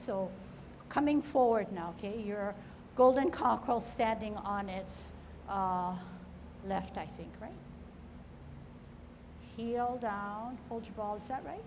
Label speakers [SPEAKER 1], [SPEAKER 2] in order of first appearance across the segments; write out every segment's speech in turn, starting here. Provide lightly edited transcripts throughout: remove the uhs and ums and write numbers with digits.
[SPEAKER 1] So coming forward now, okay? Your golden cockerel standing on its left, I think, right? Heel down, hold your ball, is that right?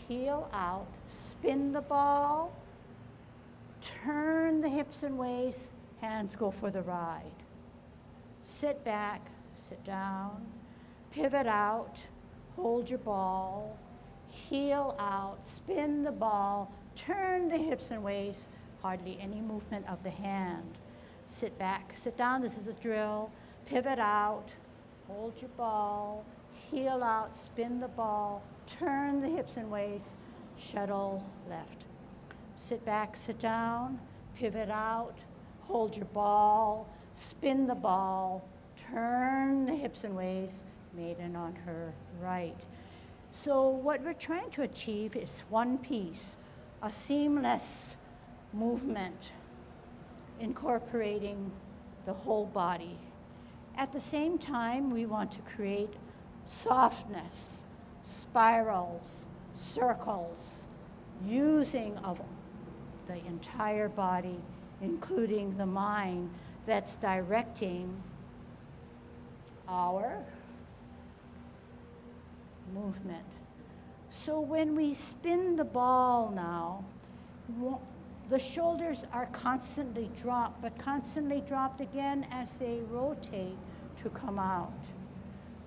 [SPEAKER 1] Heel out, spin the ball, turn the hips and waist, hands go for the ride. Sit back, sit down, pivot out, hold your ball, heel out, spin the ball, turn the hips and waist, hardly any movement of the hand. Sit back, sit down, this is a drill, pivot out, hold your ball, heel out, spin the ball, turn the hips and waist, shuttle left. Sit back, sit down, pivot out, hold your ball, spin the ball, turn the hips and waist, maiden on her right. So what we're trying to achieve is one piece, a seamless movement incorporating the whole body. At the same time, we want to create softness, spirals, circles, using of the entire body, including the mind, that's directing our movement. So when we spin the ball now, the shoulders are constantly dropped, but constantly dropped again as they rotate to come out.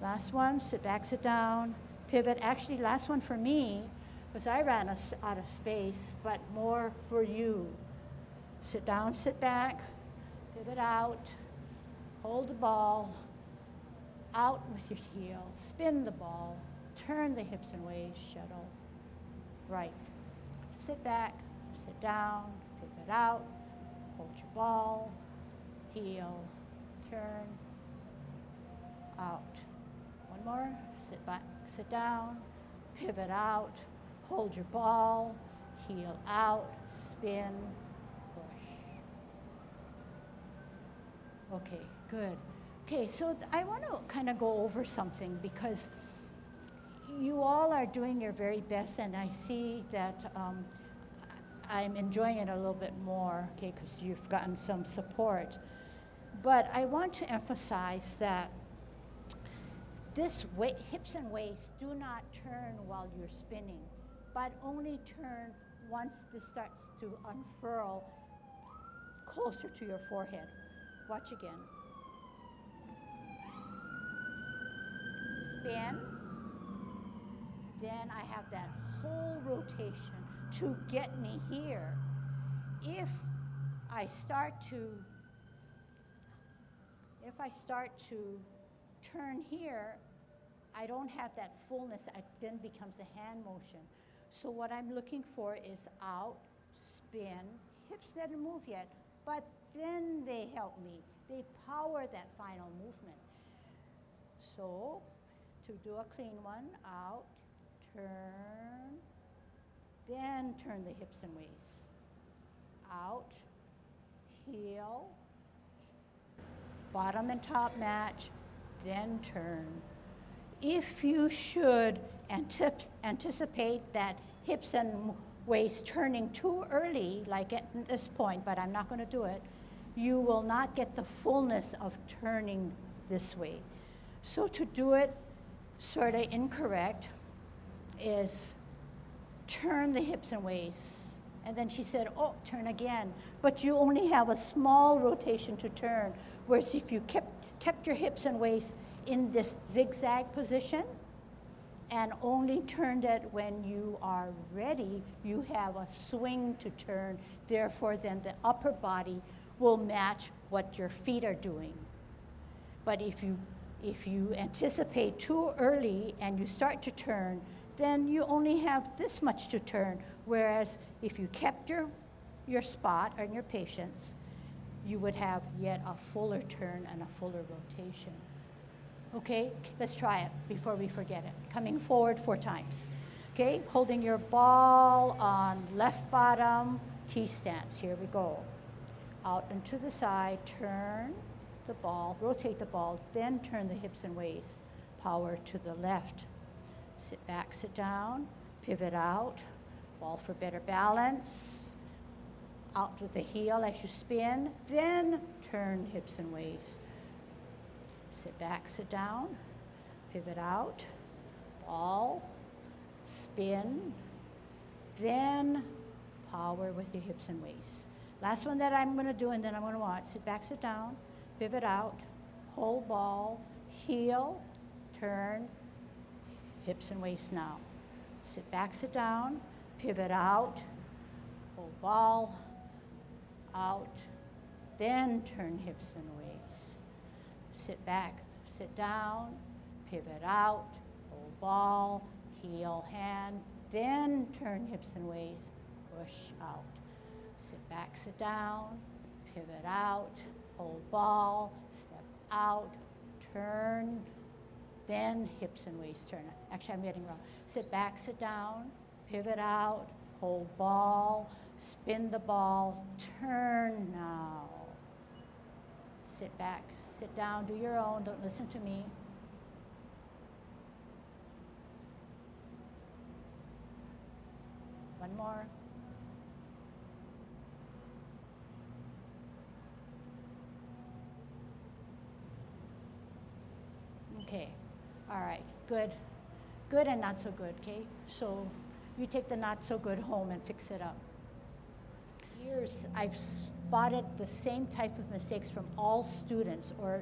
[SPEAKER 1] Last one, sit back, sit down, pivot. Actually, last one for me, because I ran out of space, but more for you. Sit down, sit back, pivot out, hold the ball, out with your heel, spin the ball, turn the hips and waist, shuttle, right. Sit back, sit down, pivot out, hold your ball, heel, turn, out. One more, sit back, sit down, pivot out, hold your ball, heel out, spin, push. Okay, good. Okay, so I want to kind of go over something because you all are doing your very best, and I see that I'm enjoying it a little bit more, okay, because you've gotten some support. But I want to emphasize that this hips and waist do not turn while you're spinning, but only turn once this starts to unfurl closer to your forehead. Watch again. Spin. Then I have that whole rotation to get me here. If I start to turn here, I don't have that fullness. It then becomes a hand motion. So what I'm looking for is out, spin, hips didn't move yet, but then they help me. They power that final movement. So to do a clean one, out, turn, then turn the hips and waist. Out, heel, bottom and top match, then turn. If you should anticipate that hips and waist turning too early, like at this point, but I'm not going to do it, you will not get the fullness of turning this way. So to do it sort of incorrect is turn the hips and waist. And then she said, oh, turn again. But you only have a small rotation to turn, whereas if you kept your hips and waist in this zigzag position and only turned it when you are ready, you have a swing to turn. Therefore, then the upper body will match what your feet are doing. But if you anticipate too early and you start to turn, then you only have this much to turn. Whereas if you kept your spot and your patience, you would have yet a fuller turn and a fuller rotation. Okay, let's try it before we forget it. Coming forward 4 times. Okay, holding your ball on left bottom, T stance. Here we go. Out and to the side, turn the ball, rotate the ball, then turn the hips and waist. Power to the left. Sit back, sit down, pivot out, Ball for better balance. Out with the heel as you spin, then turn hips and waist. Sit back, sit down, pivot out, ball, spin, then power with your hips and waist. Last one that I'm going to do, and then I'm going to watch. Sit back, sit down, pivot out, hold ball, heel, turn, hips and waist now. Sit back, sit down, pivot out, hold ball, out, then turn hips and waist. Sit back, sit down, pivot out, hold ball, heel, hand, then turn hips and waist, push out. Sit back, sit down, pivot out, hold ball, step out, turn, then hips and waist turn. Actually, I'm getting wrong. Sit back, sit down, pivot out, hold ball, spin the ball, turn now. Sit back, sit down, do your own, don't listen to me. One more. Okay, all right, good. Good and not so good, okay? So you take the not so good home and fix it up. Years I've spotted the same type of mistakes from all students, or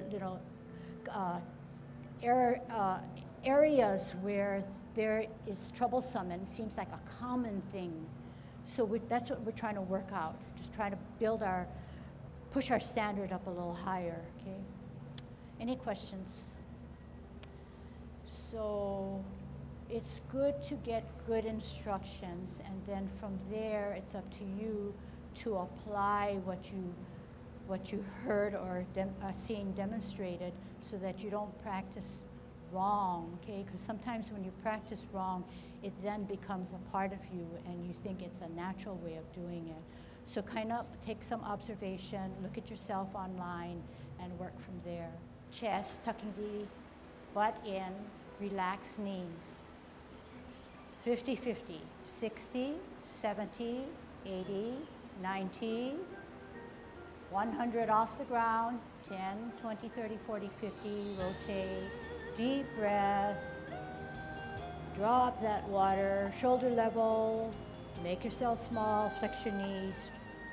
[SPEAKER 1] areas where there is troublesome and it seems like a common thing. So that's what we're trying to work out, just trying to push our standard up a little higher, okay? Any questions? So it's good to get good instructions, and then from there it's up to you to apply what you heard or seen demonstrated, so that you don't practice wrong, okay? Because sometimes when you practice wrong, it then becomes a part of you and you think it's a natural way of doing it. So kind of take some observation, look at yourself online, and work from there. Chest, tucking the butt in, relax knees. 50-50, 60, 70, 80, 90, 100 off the ground, 10, 20, 30, 40, 50, rotate, deep breath, draw up that water, shoulder level, make yourself small, flex your knees,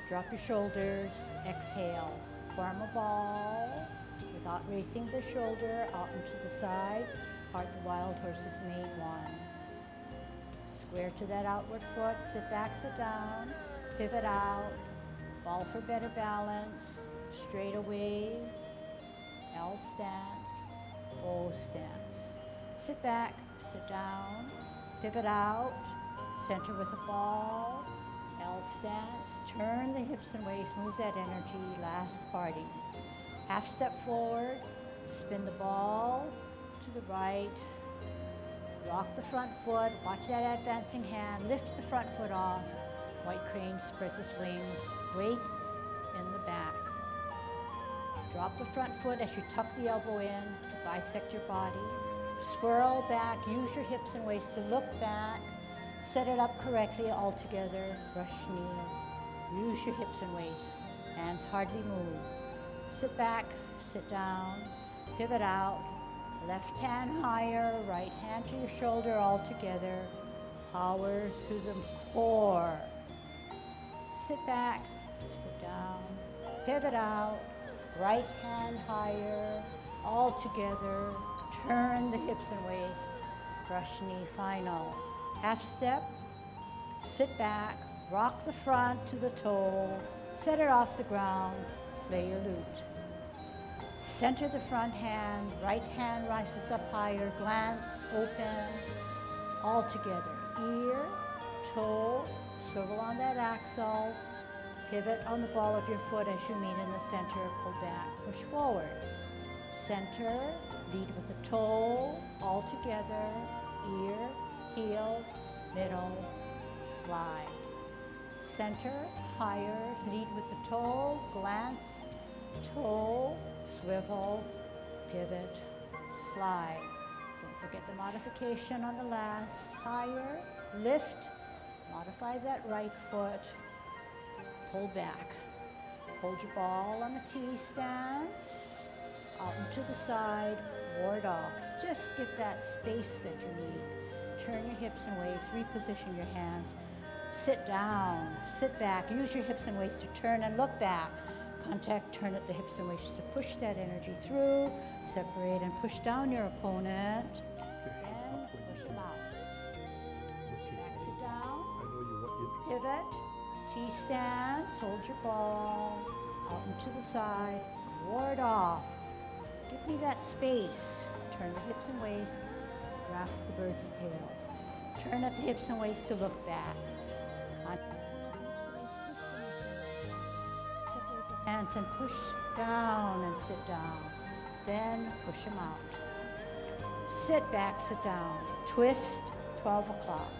[SPEAKER 1] drop your shoulders, exhale, form a ball without raising the shoulder out into the side, part the wild horse's made one. Square to that outward foot, sit back, sit down, pivot out, ball for better balance, straight away, L stance, O stance. Sit back, sit down, pivot out, center with the ball, L stance, turn the hips and waist, move that energy, last party. Half step forward, spin the ball to the right, rock the front foot, watch that advancing hand, lift the front foot off, white crane spreads its wings, weight in the back. Drop the front foot as you tuck the elbow in to bisect your body. Swirl back, use your hips and waist to look back, set it up correctly all together, brush knee, use your hips and waist, hands hardly move. Sit back, sit down, pivot out, left hand higher, right hand to your shoulder all together, power through the core. Sit back, sit down, pivot out, right hand higher, all together, turn the hips and waist, brush knee final. Half step, sit back, rock the front to the toe, set it off the ground, play your lute. Center the front hand, right hand rises up higher, glance, open, all together. Ear, toe, swivel on that axle, pivot on the ball of your foot as you meet in the center, pull back, push forward. Center, lead with the toe, all together, ear, heel, middle, slide. Center, higher, lead with the toe, glance, toe, swivel, pivot, slide. Don't forget the modification on the last. Higher, lift, Modify that right foot, pull back. Hold your ball on the T-stance, out and to the side, ward off. Just give that space that you need. Turn your hips and waist, reposition your hands. Sit down, sit back, use your hips and waist to turn and look back. Contact, turn at the hips and waist to push that energy through. Separate and push down your opponent. Then push them out. Back, sit down. Pivot, T-stance, hold your ball, out and to the side, ward off. Give me that space. Turn the hips and waist, grasp the bird's tail. Turn at the hips and waist to look back. Hands and push down and sit down. Then push them out. Sit back, sit down. Twist, 12 o'clock.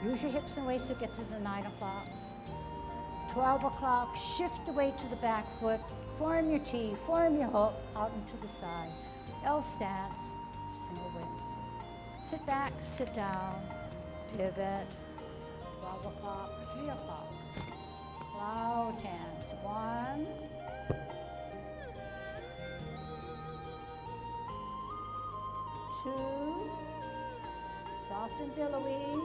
[SPEAKER 1] Use your hips and waist to get to the 9 o'clock. 12 o'clock, shift the weight to the back foot. Form your T, form your hook, out and to the side. L stance, single whip. Sit back, sit down, pivot. 12 o'clock, 3 o'clock. Cloud hands. 1, 2, soft and billowy.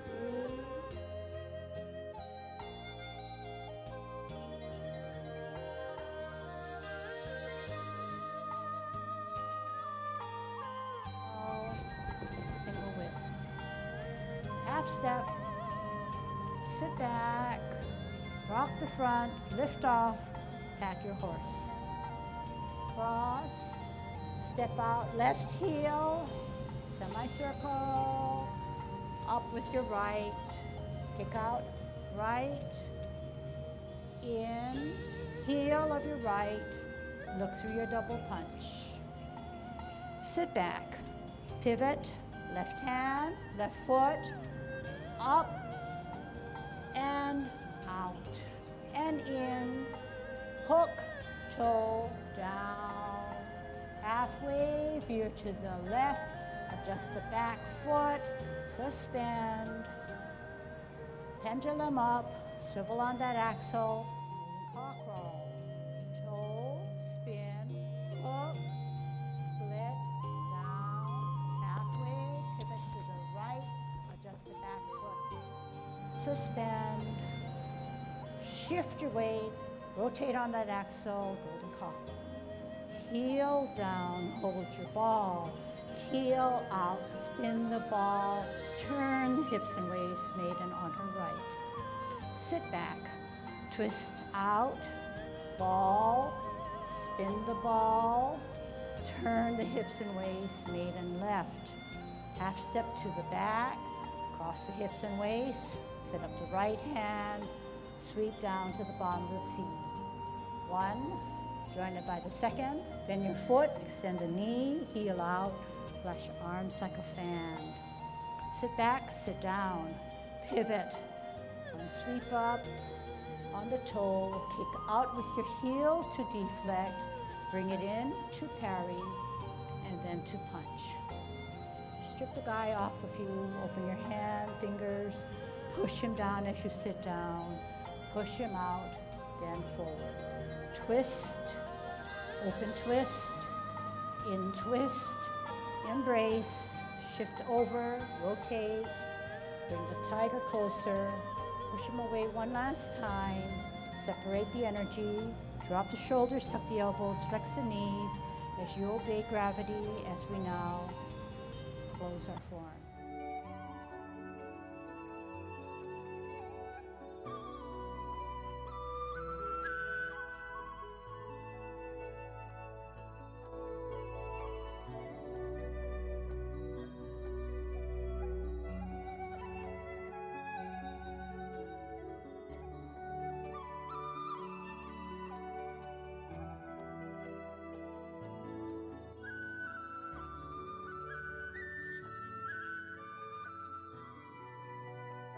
[SPEAKER 1] 3, 4, single whip. Half step, sit back, rock the front, lift off, pat your horse. Cross, step out, left heel, semicircle, up with your right, kick out, right, in, heel of your right, look through your double punch. Sit back, pivot, left hand, left foot, up and out and in, hook, toe, down, halfway, veer to the left, adjust the back foot, suspend, pendulum up, swivel on that axle, cock roll, toe, spin, hook, split, down, halfway, pivot to the right, adjust the back foot, suspend, shift your weight, rotate on that axle, golden cock. Heel down, hold your ball, heel out, spin the ball, turn hips and waist, maiden on her right. Sit back, twist out, ball, spin the ball, turn the hips and waist, maiden left. Half step to the back, cross the hips and waist, set up the right hand, sweep down to the bottom of the seat. 1, join it by the second, bend your foot, extend the knee, heel out, flash your arms like a fan. Sit back, sit down, pivot, and sweep up on the toe, kick out with your heel to deflect, bring it in to parry, and then to punch. Strip the guy off of you, open your hand, fingers, push him down as you sit down, push him out, then forward. Twist, open twist, in twist, embrace, shift over, rotate, bring the tiger closer, push him away one last time, separate the energy, drop the shoulders, tuck the elbows, flex the knees as you obey gravity as we now close our form.